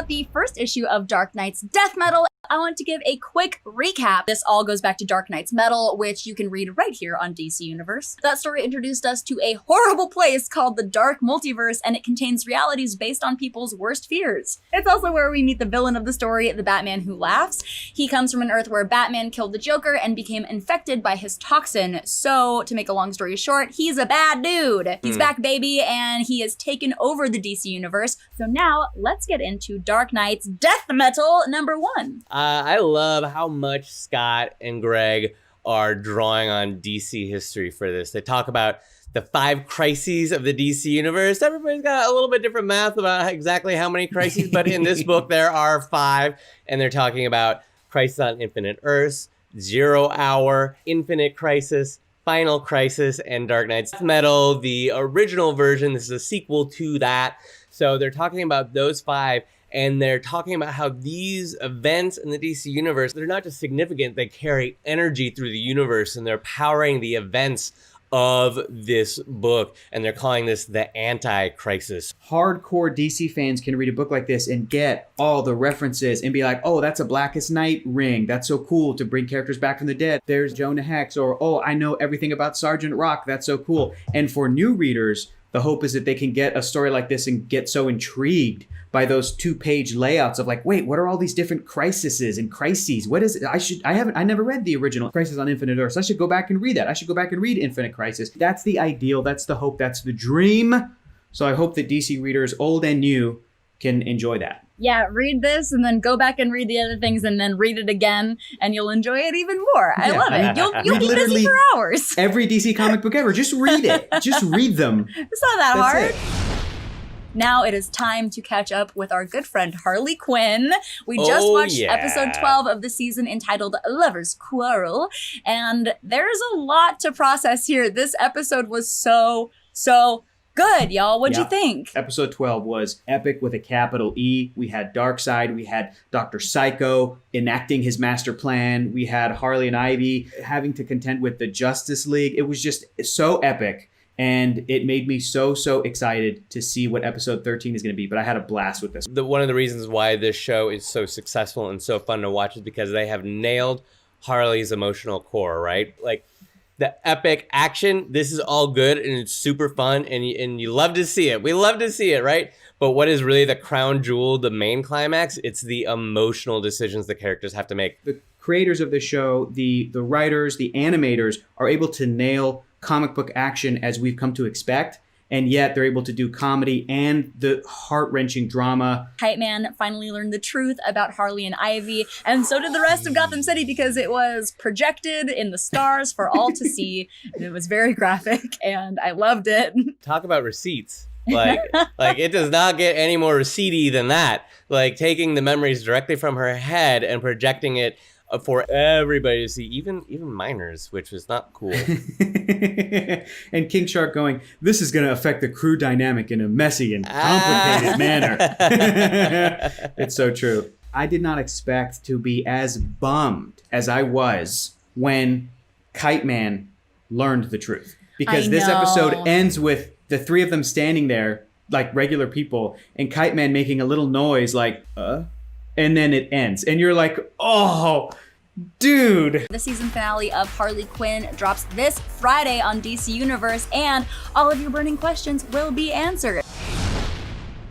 out the first issue of Dark Knight's Death Metal, I want to give a quick recap. This all goes back to Dark Knight's Metal, which you can read right here on DC Universe. That story introduced us to a horrible place called the Dark Multiverse, and it contains realities based on people's worst fears. It's also where we meet the villain of the story, the Batman Who Laughs. He comes from an Earth where Batman killed the Joker and became infected by his toxin. So, to make a long story short, he's a bad dude. He's back, baby, and he has taken over the DC Universe. So now, let's get into Dark Knight's Death Metal #1. I love how much Scott and Greg are drawing on DC history for this. They talk about the 5 crises of the DC universe. Everybody's got a little bit different math about exactly how many crises, but in this book there are 5, and they're talking about Crisis on Infinite Earths, 0 Hour, Infinite Crisis, Final Crisis, and Dark Knight's Metal, the original version. This is a sequel to that. So they're talking about those 5. And they're talking about how these events in the DC universe, they're not just significant, they carry energy through the universe, and they're powering the events of this book. And they're calling this the anti-crisis. Hardcore DC fans can read a book like this and get all the references and be like, oh, that's a Blackest Night ring. That's so cool to bring characters back from the dead. There's Jonah Hex, or, oh, I know everything about Sergeant Rock. That's so cool. And for new readers, the hope is that they can get a story like this and get so intrigued by those 2-page layouts of like, wait, what are all these different crises and crises? What is it? I never read the original Crisis on Infinite Earths. I should go back and read that. I should go back and read Infinite Crisis. That's the ideal. That's the hope. That's the dream. So I hope that DC readers, old and new, can enjoy that. Yeah, read this and then go back and read the other things and then read it again and you'll enjoy it even more. I love it. You'll be busy for hours. Every DC comic book ever. Just read it. Just read them. It's not that hard. It. Now it is time to catch up with our good friend Harley Quinn. We just watched episode 12 of the season entitled Lover's Quarrel, and there's a lot to process here. This episode was so good, y'all. What'd you think? Episode 12 was epic with a capital E. We had Darkseid. We had Dr. Psycho enacting his master plan. We had Harley and Ivy having to contend with the Justice League. It was just so epic. And it made me so excited to see what episode 13 is going to be. But I had a blast with this. One of the reasons why this show is so successful and so fun to watch is because they have nailed Harley's emotional core, right? Like the epic action, this is all good and it's super fun and you love to see it. We love to see it, right? But what is really the crown jewel, the main climax? It's the emotional decisions the characters have to make. The creators of the show, the writers, the animators are able to nail comic book action as we've come to expect, and yet they're able to do comedy and the heart-wrenching drama. Kite Man finally learned the truth about Harley and Ivy, and so did the rest of Gotham City because it was projected in the stars for all to see. And it was very graphic, and I loved it. Talk about receipts. Like it does not get any more receipty than that. Like taking the memories directly from her head and projecting it for everybody to see, even minors, which was not cool. And King Shark going, this is going to affect the crew dynamic in a messy and complicated manner. It's so true. I did not expect to be as bummed as I was when Kite Man learned the truth. Because this episode ends with the 3 of them standing there like regular people and Kite Man making a little noise like, and then it ends. And you're like, oh, dude. The season finale of Harley Quinn drops this Friday on DC Universe, and all of your burning questions will be answered.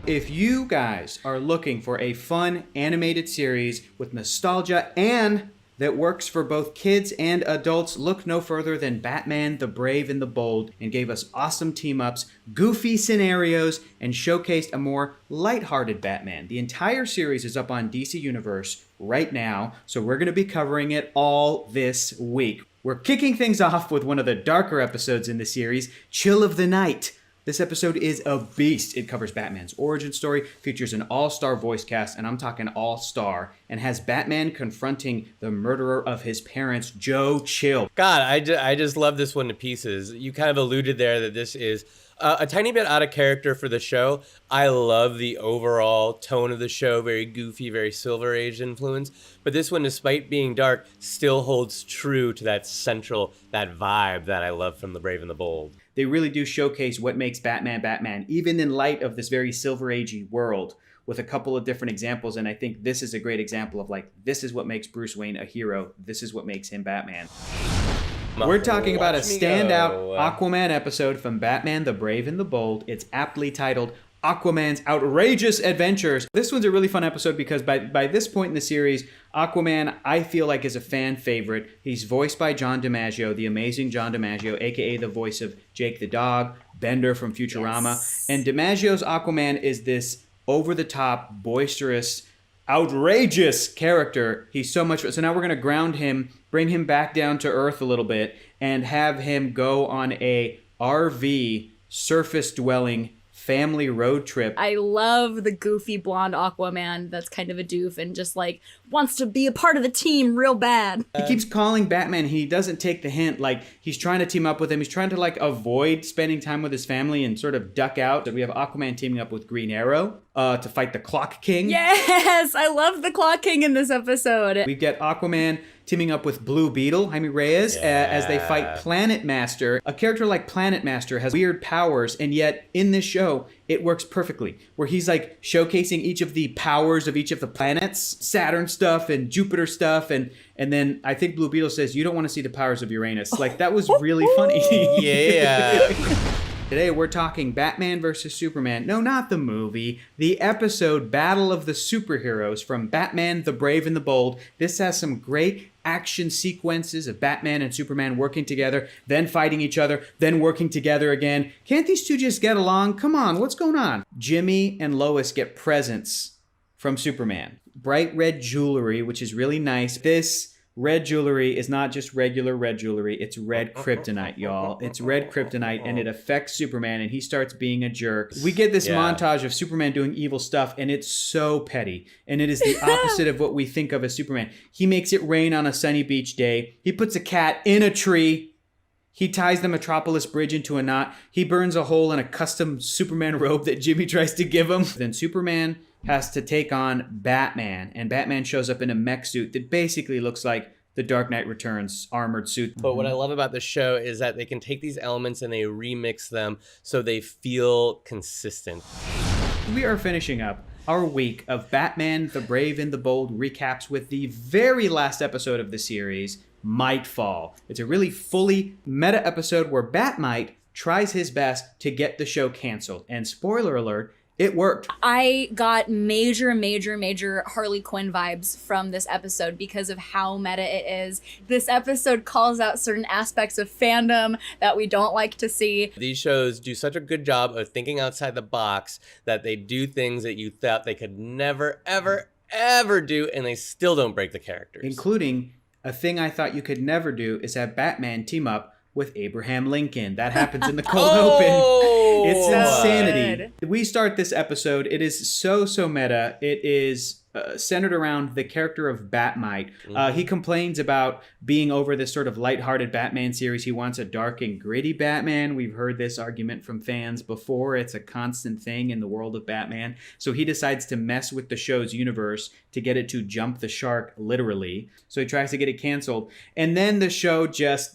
If you guys are looking for a fun animated series with nostalgia and that works for both kids and adults, look no further than Batman the Brave and the Bold, and gave us awesome team-ups, goofy scenarios, and showcased a more lighthearted Batman. The entire series is up on DC Universe right now, so we're going to be covering it all this week. We're kicking things off with one of the darker episodes in the series, Chill of the Night. This episode is a beast. It covers Batman's origin story, features an all-star voice cast, and I'm talking all-star, and has Batman confronting the murderer of his parents, Joe Chill. God, I just love this one to pieces. You kind of alluded there that this is a tiny bit out of character for the show. I love the overall tone of the show, very goofy, very Silver Age influence. But this one, despite being dark, still holds true to that vibe that I love from The Brave and the Bold. They really do showcase what makes Batman Batman, even in light of this very Silver Agey world. with a couple of different examples. And I think this is a great example of like, this is what makes Bruce Wayne a hero. This is what makes him Batman. We're talking about a standout Aquaman episode from Batman the Brave and the Bold. It's aptly titled Aquaman's Outrageous Adventures. This one's a really fun episode because by this point in the series, Aquaman, I feel like, is a fan favorite. He's voiced by John DiMaggio, the amazing John DiMaggio, aka the voice of Jake the Dog, Bender from Futurama. Yes. And DiMaggio's Aquaman is this over-the-top, boisterous, outrageous character. He's so much. So now we're going to ground him, bring him back down to earth a little bit, and have him go on a RV surface-dwelling family road trip. I love the goofy blonde Aquaman that's kind of a doof and just like wants to be a part of the team real bad. He keeps calling Batman. He doesn't take the hint. Like, he's trying to team up with him. He's trying to like avoid spending time with his family and sort of duck out. We have Aquaman teaming up with Green Arrow to fight the Clock King. Yes, I love the Clock King in this episode. We get Aquaman teaming up with Blue Beetle, Jaime Reyes, as they fight Planet Master. A character like Planet Master has weird powers, and yet in this show, it works perfectly. Where he's like showcasing each of the powers of each of the planets, Saturn stuff and Jupiter stuff, and then I think Blue Beetle says, "You don't want to see the powers of Uranus." Like, that was really funny. Yeah. Today we're talking Batman vs. Superman. No, not the movie. The episode Battle of the Superheroes from Batman the Brave and the Bold. This has some great action sequences of Batman and Superman working together, then fighting each other, then working together again. Can't these two just get along? Come on, what's going on? Jimmy and Lois get presents from Superman. Bright red jewelry, which is really nice. This red jewelry is not just regular red jewelry. It's red kryptonite, y'all. It's red kryptonite, and it affects Superman, and he starts being a jerk. We get this montage of Superman doing evil stuff, and it's so petty. And it is the opposite of what we think of as Superman. He makes it rain on a sunny beach day. He puts a cat in a tree. He ties the Metropolis Bridge into a knot. He burns a hole in a custom Superman robe that Jimmy tries to give him. Then Superman has to take on Batman, and Batman shows up in a mech suit that basically looks like the Dark Knight Returns armored suit. But what I love about the show is that they can take these elements and they remix them so they feel consistent. We are finishing up our week of Batman the Brave and the Bold recaps with the very last episode of the series, Might Fall. It's a really fully meta episode where Bat-Mite tries his best to get the show canceled. And spoiler alert, it worked. I got major Harley Quinn vibes from this episode because of how meta it is. This episode calls out certain aspects of fandom that we don't like to see. These shows do such a good job of thinking outside the box that they do things that you thought they could never, ever do, and they still don't break the characters. Including a thing I thought you could never do is have Batman team up with Abraham Lincoln. That happens in the cold open. It's insanity. We start this episode. It is so meta. It is centered around the character of Bat-Mite. He complains about being over this sort of lighthearted Batman series. He wants a dark and gritty Batman. We've heard this argument from fans before. It's a constant thing in the world of Batman. So he decides to mess with the show's universe to get it to jump the shark, literally. So he tries to get it canceled. And then the show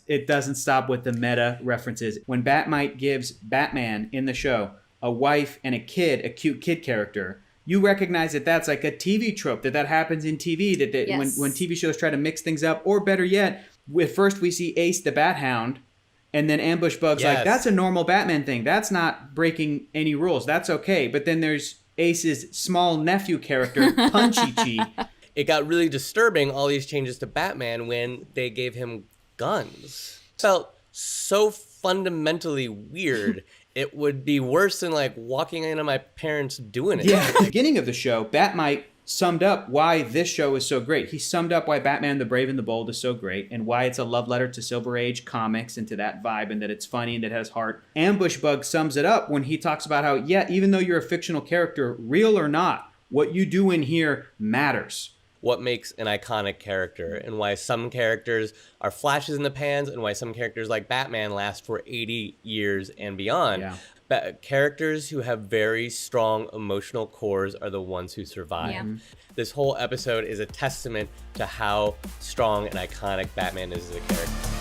it doesn't stop with the meta references. When Bat-Mite gives Batman in the show a wife and a kid, a cute kid character, you recognize that that's like a TV trope, that happens in TV, yes. when TV shows try to mix things up, or better yet, first we see Ace the Bat Hound, and then Ambush Bug's like, that's a normal Batman thing. That's not breaking any rules. That's okay. But then there's Ace's small nephew character, Punchy-Chi. It got really disturbing, all these changes to Batman, when they gave him guns. It felt so fundamentally weird. It would be worse than like walking into my parents doing it. Yeah. At the beginning of the show, Bat-Mite summed up why this show is so great. He summed up why Batman the Brave and the Bold is so great and why it's a love letter to Silver Age comics and to that vibe and that it's funny and it has heart. Ambush Bug sums it up when he talks about how, even though you're a fictional character, real or not, what you do in here matters. What makes an iconic character and why some characters are flashes in the pans and why some characters like Batman last for 80 years and beyond. Yeah. Characters who have very strong emotional cores are the ones who survive. Yeah. This whole episode is a testament to how strong and iconic Batman is as a character.